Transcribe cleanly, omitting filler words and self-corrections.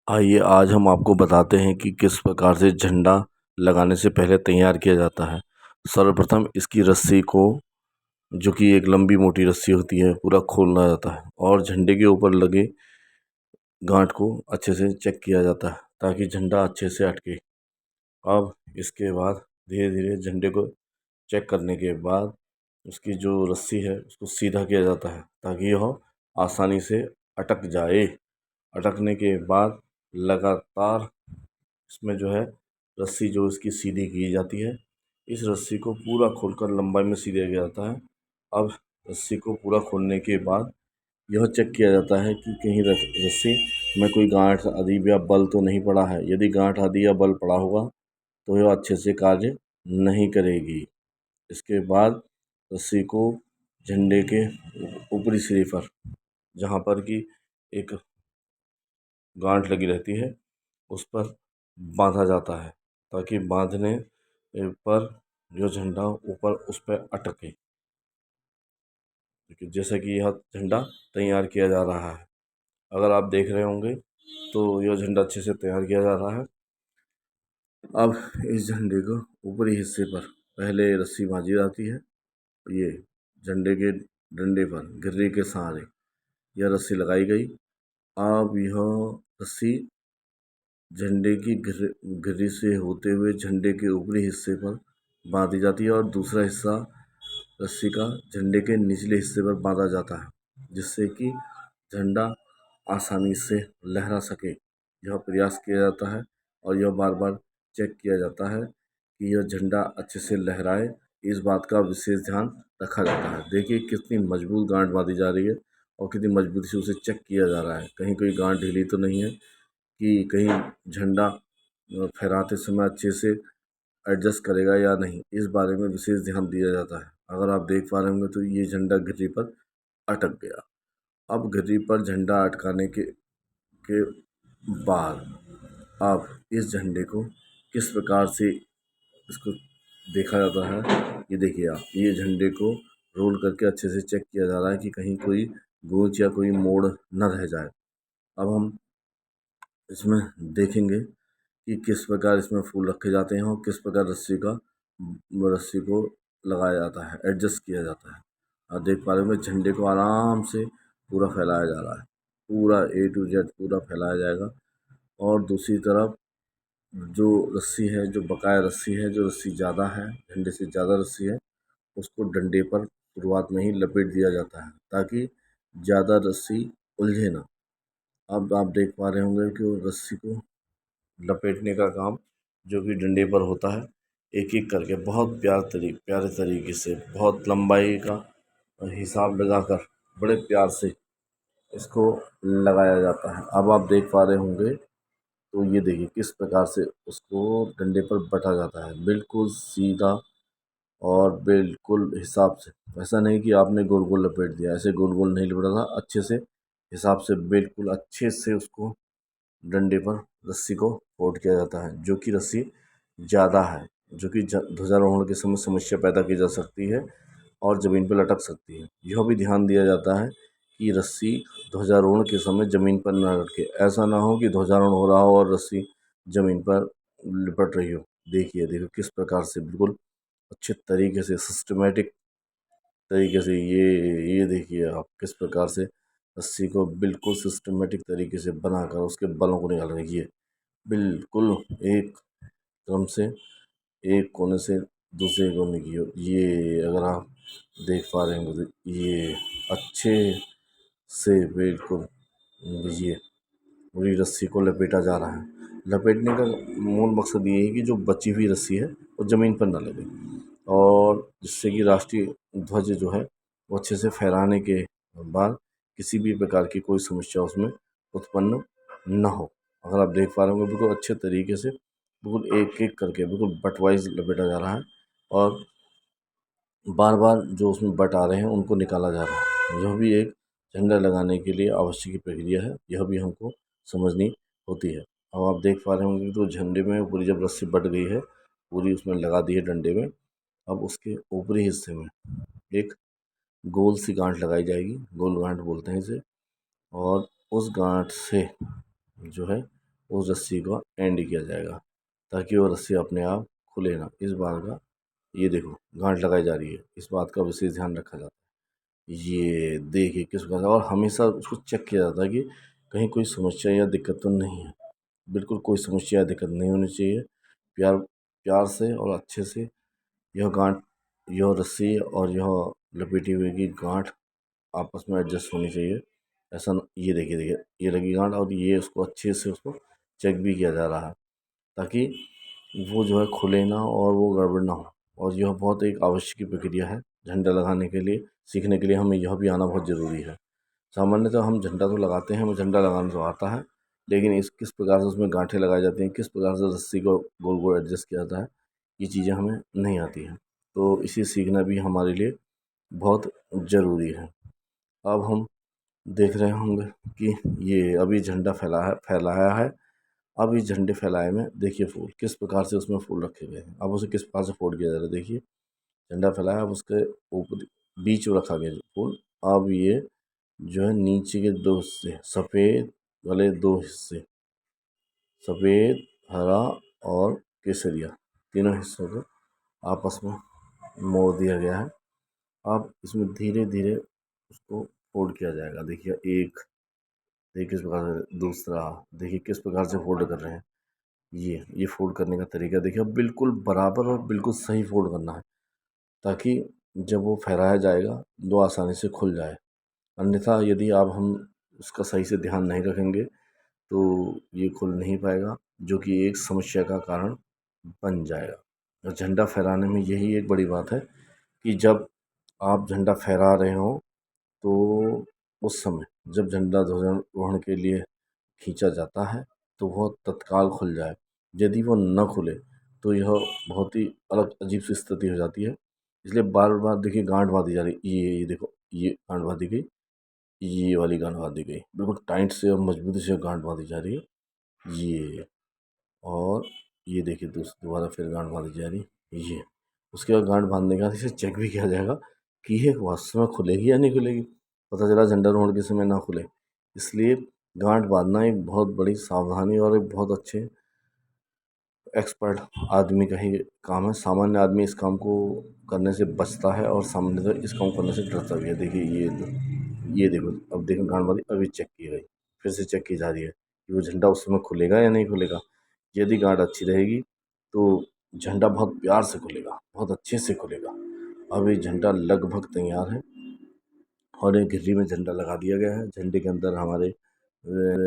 आइए आज हम आपको बताते हैं कि किस प्रकार से झंडा लगाने से पहले तैयार किया जाता है। सर्वप्रथम इसकी रस्सी को, जो कि एक लंबी मोटी रस्सी होती है, पूरा खोलना जाता है और झंडे के ऊपर लगे गांठ को अच्छे से चेक किया जाता है ताकि झंडा अच्छे से अटके। अब इसके बाद धीरे धीरे झंडे को चेक करने के बाद उसकी जो रस्सी है उसको सीधा किया जाता है ताकि यह आसानी से अटक जाए। अटकने के बाद लगातार इसमें जो है रस्सी जो इसकी सीधी की जाती है। इस रस्सी को पूरा खोलकर लंबाई में सीधा किया जाता है। अब रस्सी को पूरा खोलने के बाद यह चेक किया जाता है कि कहीं रस्सी में कोई गांठ आदि या बल तो नहीं पड़ा है। यदि गांठ आदि या बल पड़ा होगा तो यह अच्छे से कार्य नहीं करेगी। इसके बाद रस्सी को झंडे के ऊपरी सिरे पर, जहाँ पर कि एक गांठ लगी रहती है, उस पर बांधा जाता है ताकि बांधने पर जो झंडा ऊपर उस पर अटके। जैसे कि यह झंडा तैयार किया जा रहा है, अगर आप देख रहे होंगे तो यह झंडा अच्छे से तैयार किया जा रहा है। अब इस झंडे को ऊपरी हिस्से पर पहले रस्सी बांधी जाती है। ये झंडे के डंडे पर गिर्री के सहारे यह रस्सी लगाई गई। अब यह रस्सी झंडे की गिर्री से होते हुए झंडे के ऊपरी हिस्से पर बांधी जाती है और दूसरा हिस्सा रस्सी का झंडे के निचले हिस्से पर बांधा जाता है, जिससे कि झंडा आसानी से लहरा सके। यह प्रयास किया जाता है और यह बार बार चेक किया जाता है कि यह झंडा अच्छे से लहराए। इस बात का विशेष ध्यान रखा जाता है। देखिए कितनी मजबूत गांठ बांधी जा रही है और कितनी मजबूती से उसे चेक किया जा रहा है, कहीं कोई गांठ ढीली तो नहीं है, कि कहीं झंडा फहराते समय अच्छे से एडजस्ट करेगा या नहीं। इस बारे में विशेष ध्यान दिया जाता है। अगर आप देख पा रहे होंगे तो ये झंडा गिर्री पर अटक गया। अब गिर्री पर झंडा अटकाने के बाद अब इस झंडे को किस प्रकार से इसको देखा जाता है, ये देखिए आप, ये झंडे को रोल करके अच्छे से चेक किया जा रहा है कि कहीं कोई गूंच या कोई मोड़ न रह जाए। अब हम इसमें देखेंगे कि किस प्रकार इसमें फूल रखे जाते हैं और किस प्रकार रस्सी को लगाया जाता है, एडजस्ट किया जाता है। आप देख पा रहे होंगे झंडे को आराम से पूरा फैलाया जा रहा है, पूरा A to Z पूरा फैलाया जाएगा। और दूसरी तरफ जो रस्सी है, जो बकाया रस्सी है, जो रस्सी ज़्यादा है, झंडे से ज़्यादा रस्सी है, उसको डंडे पर शुरुआत में ही लपेट दिया जाता है ताकि ज़्यादा रस्सी उलझे ना। अब आप देख पा रहे होंगे कि वो रस्सी को लपेटने का काम जो कि डंडे पर होता है, एक एक करके बहुत प्यारे तरीके से, बहुत लंबाई का हिसाब लगाकर बड़े प्यार से इसको लगाया जाता है। अब आप देख पा रहे होंगे तो ये देखिए किस प्रकार से उसको डंडे पर बटा जाता है, बिल्कुल सीधा और बिल्कुल हिसाब से। ऐसा नहीं कि आपने गोल गोल लपेट दिया, ऐसे गोल गोल नहीं लपेटा था, अच्छे से हिसाब से बिल्कुल अच्छे से उसको डंडे पर रस्सी को फोल्ड किया जाता है। जो कि रस्सी ज़्यादा है, जो कि ध्वजारोहण के समय समस्या पैदा की जा सकती है और ज़मीन पर लटक सकती है। यह भी ध्यान दिया जाता है कि रस्सी ध्वजारोहण के समय ज़मीन पर न लटके। ऐसा ना हो कि ध्वजारोहण हो रहा हो और रस्सी ज़मीन पर लिपट रही हो। देखिए देखिए किस प्रकार से बिल्कुल अच्छे तरीके से सिस्टमेटिक तरीके से ये देखिए आप किस प्रकार से रस्सी को बिल्कुल सिस्टमेटिक तरीके से बनाकर उसके बलों को निकाल रही है। बिल्कुल एक क्रम से, एक कोने से दूसरे कोने की ओर। ये अगर आप देख पा रहे हैं तो ये अच्छे से बिल्कुल ये पूरी रस्सी को लपेटा जा रहा है। लपेटने का मूल मकसद ये है कि जो बची हुई रस्सी है वो ज़मीन पर ना लगे और जिससे कि राष्ट्रीय ध्वज जो है वो अच्छे से फहराने के बाद किसी भी प्रकार की कोई समस्या उसमें उत्पन्न न हो। अगर आप देख पा रहे होंगे बिल्कुल अच्छे तरीके से, बिल्कुल एक एक करके बिल्कुल बट वाइज लपेटा जा रहा है और बार बार जो उसमें बट आ रहे हैं उनको निकाला जा रहा है। यह भी एक झंडा लगाने के लिए आवश्यक प्रक्रिया है, यह भी हमको समझनी होती है। अब आप देख पा रहे होंगे तो झंडे में पूरी जब रस्सी बट गई है, पूरी उसमें लगा दी है डंडे में, अब उसके ऊपरी हिस्से में एक गोल सी गांठ लगाई जाएगी, गोल गांठ बोलते हैं इसे। और उस गांठ से जो है उस रस्सी को एंड किया जाएगा ताकि वो रस्सी अपने आप खुले ना। इस बात का ये देखो गांठ लगाई जा रही है, इस बात का विशेष ध्यान रखा जाता है। ये देखिए किस प्रकार से, और हमेशा उसको चेक किया जाता है कि कहीं कोई समस्या या दिक्कत तो नहीं है। बिल्कुल कोई समस्या या दिक्कत नहीं होनी चाहिए। प्यार प्यार से और अच्छे से यह गांठ, यह रस्सी और यह लपेटी हुई की गांठ आपस में एडजस्ट होनी चाहिए। ऐसा ये देखिए देखिए ये लगी गांठ, और ये उसको अच्छे से उसको चेक भी किया जा रहा है ताकि वो जो है खुले ना और वो गड़बड़ ना हो। और यह बहुत एक आवश्यक प्रक्रिया है झंडा लगाने के लिए। सीखने के लिए हमें यह भी आना बहुत ज़रूरी है। सामान्यतः हम झंडा तो लगाते हैं, हमें झंडा लगाना तो आता है, लेकिन इस किस प्रकार से उसमें गांठें लगाई जाती हैं, किस प्रकार से रस्सी को गोल गोल एडजस्ट किया जाता है, ये चीज़ें हमें नहीं आती हैं। तो इसे सीखना भी हमारे लिए बहुत ज़रूरी है। अब हम देख रहे होंगे कि ये अभी झंडा फैलाया है। अब इस झंडे फैलाए में देखिए फूल किस प्रकार से उसमें फूल रखे गए हैं। अब उसे किस प्रकार से फोल्ड किया जा रहा है, देखिए झंडा फैलाया, अब उसके ऊपर बीच में रखा गया फूल। अब ये जो है नीचे के दो हिस्से, सफ़ेद वाले दो हिस्से, सफ़ेद, हरा और केसरिया, तीनों हिस्सों को आपस में मोड़ दिया गया है। अब इसमें धीरे धीरे उसको फोल्ड किया जाएगा। देखिए एक, देखिए किस प्रकार से, दूसरा, देखिए किस प्रकार से फोल्ड कर रहे हैं। ये फोल्ड करने का तरीका देखिए, अब बिल्कुल बराबर और बिल्कुल सही फोल्ड करना है ताकि जब वो फहराया जाएगा तो आसानी से खुल जाए। अन्यथा यदि आप हम उसका सही से ध्यान नहीं रखेंगे तो ये खुल नहीं पाएगा, जो कि एक समस्या का कारण बन जाएगा। और झंडा फहराने में यही एक बड़ी बात है कि जब आप झंडा फहरा रहे हो तो उस समय जब झंडा ध्वजारोहण के लिए खींचा जाता है तो वह तत्काल खुल जाए। यदि वो न खुले तो यह बहुत ही अलग अजीब सी स्थिति हो जाती है। इसलिए बार बार देखिए गांठ बांधी जा रही है, ये देखो ये गांठ बांधी गई, ये वाली गांठ बांधी गई, बिल्कुल टाइट से और मजबूती से गांठ बांधी जा रही है ये। और ये देखिए दोबारा फिर गांठ बांधी जा रही है ये। उसके बाद गांठ बांधने के बाद इसे चेक भी किया जाएगा कि ये वास्तव में खुलेगी या नहीं खुलेगी। पता चला झंडारोहण के समय ना खुले, इसलिए गांठ बांधना एक बहुत बड़ी सावधानी और एक बहुत अच्छे एक्सपर्ट आदमी का ही काम है। सामान्य आदमी इस काम को करने से बचता है और सामान्यतः इस काम करने से डरता भी है। देखिए ये देखो, अब देखो गांठ बांधी, अभी चेक की गई, फिर से चेक की जा रही है कि वो झंडा उस समय खुलेगा या नहीं खुलेगा। यदि गांठ अच्छी रहेगी तो झंडा बहुत प्यार से खुलेगा, बहुत अच्छे से खुलेगा। अब ये झंडा लगभग तैयार है और एक घिल्ली में झंडा लगा दिया गया है। झंडे के अंदर हमारे